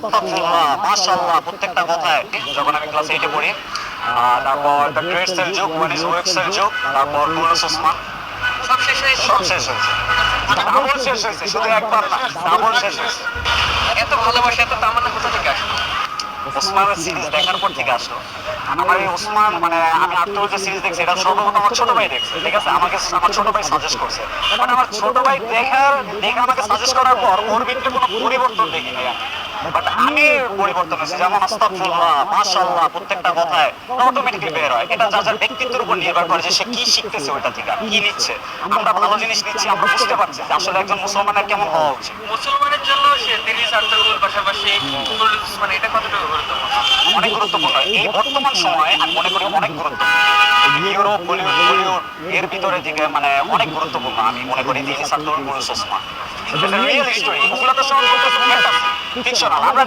মাশাআল্লাহ প্রত্যেকটা কথায় যখন আমি ক্লাস 8 এ পড়ি তারপর দ্য গ্রেট সেল যুগ মানে ওয়েবসাইট যুগ তারপর নুরুস ওসমান সব শেষ হয়েছে ডাবল শেষ হয়েছে শুধু একবার না ডাবল শেষ হয়েছে এত ভালোবাসা এত তামান্না কোথা থেকে আসলো? ওসমানের সিরিজ দেখার পর থেকে আসলো। আমার এই ওসমান মানে আমি আত্মর যে সিরিজ দেখছি এটা সর্বপ্রথম আমার ছোট ভাই দেখছে, ঠিক আছে, আমাকে আমার ছোট ভাই সাজেস্ট করছে। মানে আমার ছোট ভাই দেখে আমাকে সাজেস্ট করার পর ওর ভিতরে কোনো পরিবর্তন দেখি নাই আমি, বাট আমি পরিবর্তন হয়েছে। যেমন আস্তাগফিরুল্লাহ মাশাআল্লাহ প্রত্যেকটা কথায় অটোমেটিক্যালি বের হয়। এটা যার যার ব্যক্তিত্বের উপর নির্ভর করে যে সে কি শিখতেছে ওইটা থেকে কি নিচ্ছে। আমরা ভালো জিনিস নিচ্ছি, আমরা বুঝতে পারছি যে আসলে একজন মুসলমানের কেমন হওয়া উচিত। মুসলমানের জন্য সে তিরিশ আত্মগুলোর পাশাপাশি মানে এটা কতটুকু গুরুত্বপূর্ণ? অনেক গুরুত্বপূর্ণ এই বর্তমান সময়ে আমি মনে করি অনেক গুরুত্বপূর্ণ। ইউরোপ বলিউড এর ভিতরে থেকে মানে অনেক গুরুত্বপূর্ণ আমি মনে করি তিনি ছাত্র নুরুস ওসমান। রিয়েল স্টোরি, এগুলো তো সব ফিকশনাল। আমরা